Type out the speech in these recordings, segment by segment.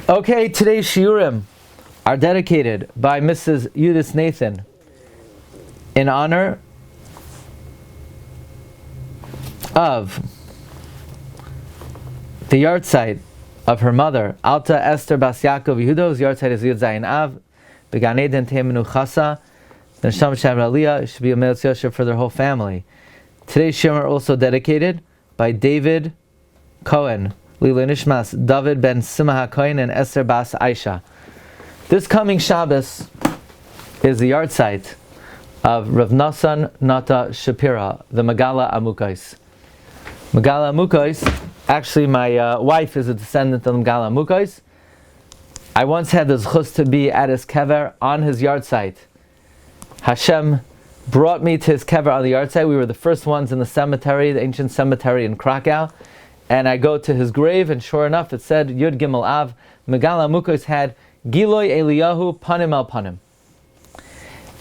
Okay, today's Shiurim are dedicated by Mrs. Yudis Nathan in honor of the Yahrtzeit of her mother, Alta Esther Bas Yaakov Yehuda, whose Yahrtzeit is Yud Zayin Av, Began Eden Teimenu Chasa, the Neshama Shem Aliyah, should be a Melech Yosher for their whole family. Today's Shiurim are also dedicated by David Cohen, Lila Nishmas, David ben Simha Cohen, and Esther Bas Aisha. This coming Shabbos is the Yahrtzeit of Rav Nasan Nata Shapira, the Megaleh Amukos. Megaleh Amukos, actually my wife is a descendant of Megaleh Amukos. I once had the zchus to be at his kever on his Yahrtzeit. Hashem brought me to his kever on the Yahrtzeit. We were the first ones in the cemetery, the ancient cemetery in Krakow. And I go to his grave, and sure enough, it said Yud Gimel Av. Megaleh Amukos had Giloi Eliyahu Panim al Panim.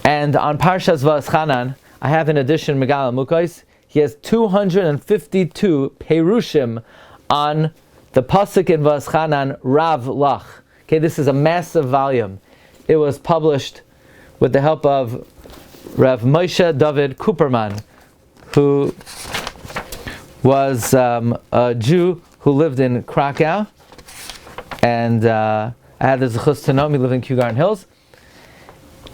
And on Parshas Va'aschanan, I have in addition Megaleh Amukos. He has 252 perushim on the pasuk in Va'aschanan Rav Lach. Okay, this is a massive volume. It was published with the help of Rav Moshe David Kuperman, who was a Jew who lived in Krakow, and I had the zechus to know him. He lived in Kew Garden Hills.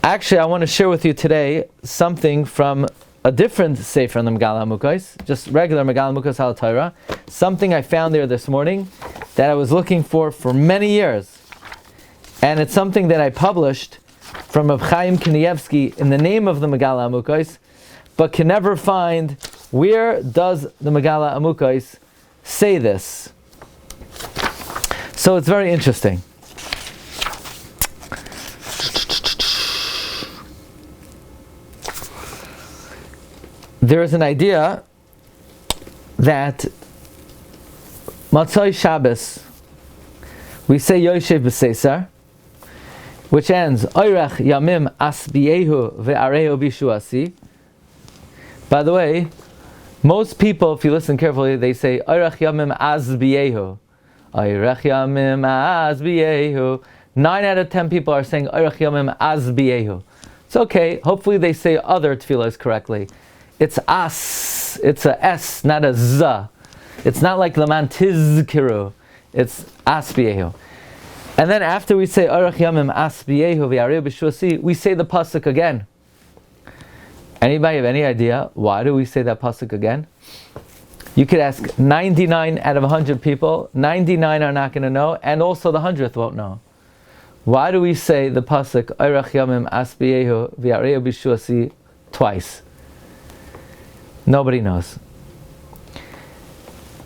Actually, I want to share with you today something from a different sefer on the Megaleh Amukos, just regular Megaleh Amukos al Torah. Something I found there this morning that I was looking for many years, and it's something that I published from Reb Chaim Kanievsky in the name of the Megaleh Amukos, but can never find where does the Megaleh Amukos say this. So it's very interesting. There is an idea that Matzoi Shabbos, we say Yoshev B'Seisar, which ends Oirach Yamim Asbiehu Ve'arehu Bishuasi. By the way, most people, if you listen carefully, they say Oirach Yamim Asbiehu. Oirach Yamim Asbiehu. 9 out of 10 people are saying Oirach Yamim Asbiehu. It's okay. Hopefully they say other tefillahs correctly. It's as. It's a s, not a z. It's not like Laman Tizkiru. It's Asbiehu. And then after we say Orach Yamim Asbiehu V'Yarehu B'Shuasi, we say the pasuk again. Anybody have any idea why do we say that pasuk again? You could ask 99 out of 100 people. 99 are not going to know, and also the 100th won't know. Why do we say the pasuk Orach Yamim Asbiehu V'Yarehu B'Shuasi twice? Nobody knows.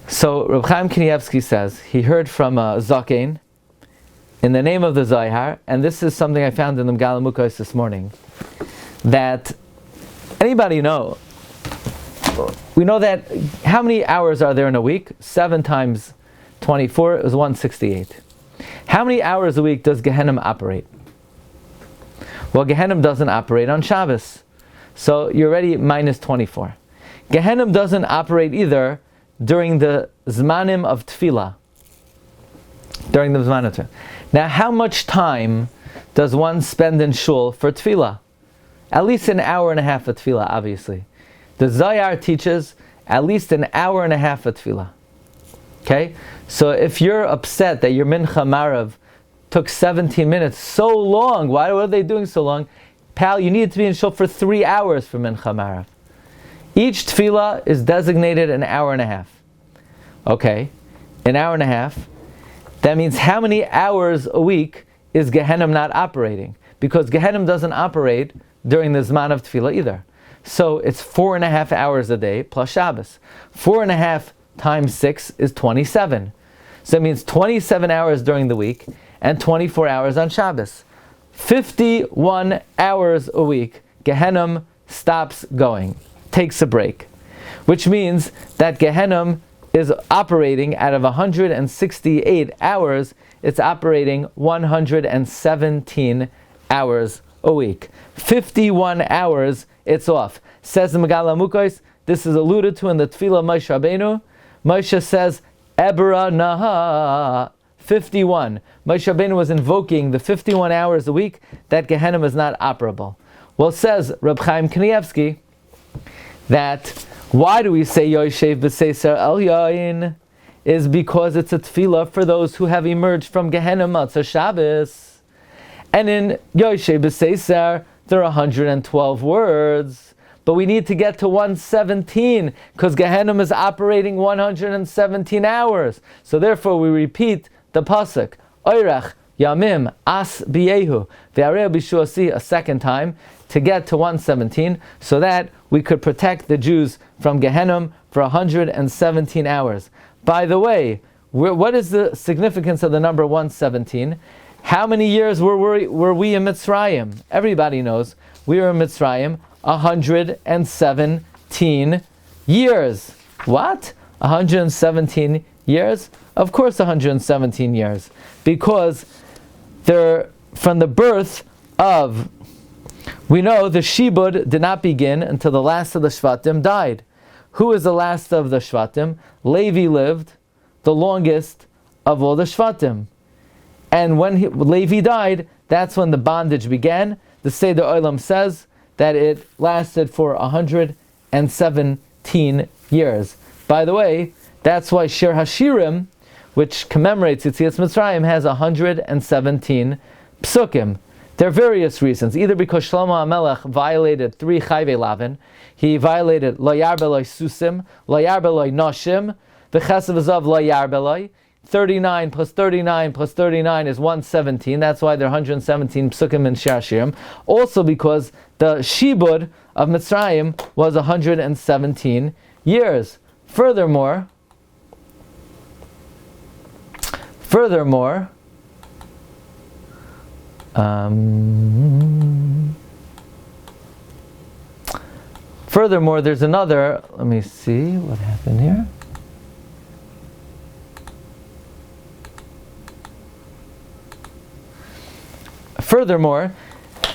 So Reb Chaim Kanievsky says he heard from Zakein in the name of the Zohar, and this is something I found in the Megaleh Amukos this morning, that anybody know? We know that how many hours are there in a week? 7 times 24 is 168. How many hours a week does Gehenna operate? Well, Gehenna doesn't operate on Shabbos, so you're already minus 24. Gehenna doesn't operate either during the Zmanim of Tefillah. During the Zman of Tefillah. Now, how much time does one spend in shul for Tefillah? At least an hour and a half of Tefillah, obviously. The Zohar teaches at least an hour and a half of Tefillah. Okay? So if you're upset that your Mincha Marav took 17 minutes, so long, why are they doing so long? Pal, you need to be in shul for 3 hours for Mincha Marav. Each tefillah is designated an hour and a half. Okay, an hour and a half. That means how many hours a week is Gehenna not operating? Because Gehenna doesn't operate during the Zman of tefillah either. So it's 4.5 hours a day plus Shabbos. 4.5 times 6 is 27. So it means 27 hours during the week and 24 hours on Shabbos. 51 hours a week, Gehenna stops going. Takes a break, which means that Gehenna is operating out of 168 hours, it's operating 117 hours a week. 51 hours, it's off. Says the Megaleh Amukos, this is alluded to in the Tefillah Moshe Rabbeinu. Moshe says, Ebra Naha, 51. Moshe Rabbeinu was invoking the 51 hours a week that Gehenna is not operable. Well, says Reb Chaim Kanievsky that why do we say Yoshev b'Seiser El Yain is because it's a tefillah for those who have emerged from Gehenna Matzah Shabbos. And in Yoshev b'Seiser there are 112 words. But we need to get to 117 because Gehenna is operating 117 hours. So therefore we repeat the pasuk, Oirach Yamim As B'Yehu V'Arei B'Shuasi a second time to get to 117 so that we could protect the Jews from Gehenna for 117 hours. By the way, what is the significance of the number 117? How many years were we in Mitzrayim? Everybody knows we were in Mitzrayim 117 years. What? 117 years? Of course 117 years. Because from the birth of, we know the Shibud did not begin until the last of the Shvatim died. Who is the last of the Shvatim? Levi lived the longest of all the Shvatim. And when Levi died, that's when the bondage began. The Seder Olam says that it lasted for 117 years. By the way, that's why Shir HaShiurim, which commemorates Yetzias Mitzrayim, has 117 psukim. There are various reasons. Either because Shlomo HaMelech violated 3 chayvei lavin, he violated lo yarbeloi susim, lo yarbeloi noshim, v'chesav v'zav lo yarbeloi. 39 plus 39 plus 39 is 117. That's why there are 117 psukim in Shir HaShiurim. Also because the Shibud of Mitzrayim was 117 years. Furthermore, there's another, let me see what happened here. Furthermore,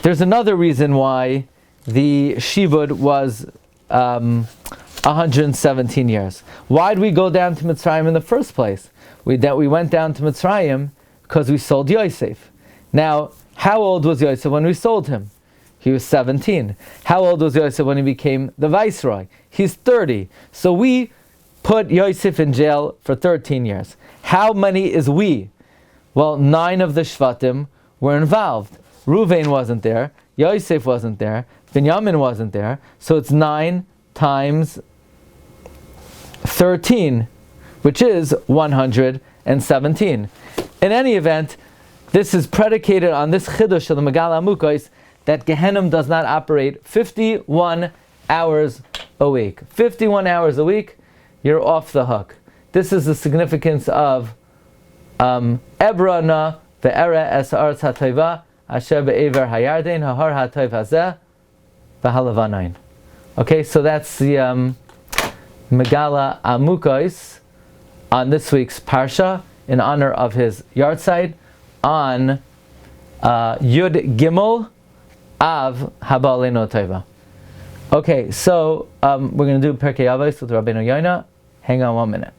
there's another reason why the Shibud was 117 years. Why did we go down to Mitzrayim in the first place? We went down to Mitzrayim because we sold Yosef. Now, how old was Yosef when we sold him? He was 17. How old was Yosef when he became the viceroy? He's 30. So we put Yosef in jail for 13 years. How many is we? Well, 9 of the Shvatim were involved. Ruvain wasn't there, Yosef wasn't there, Binyamin wasn't there, so it's 9 times 13, which is 117. In any event, this is predicated on this chidush of the Megaleh Amukos that Gehenna does not operate 51 hours a week. 51 hours a week, you're off the hook. This is the significance of Ebrana ve'era es ha'aretz ha'tova asher be'ever hayarden ha'har ha'tov hazeh v'halavanayin. Okay, so that's the Megaleh Amukos on this week's Parsha in honor of his Yahrtzeit on Yud Gimel Av Haba Aleinu Tova. Okay, so we're going to do Perkei Avos with Rabbeinu Yonah. Hang on 1 minute.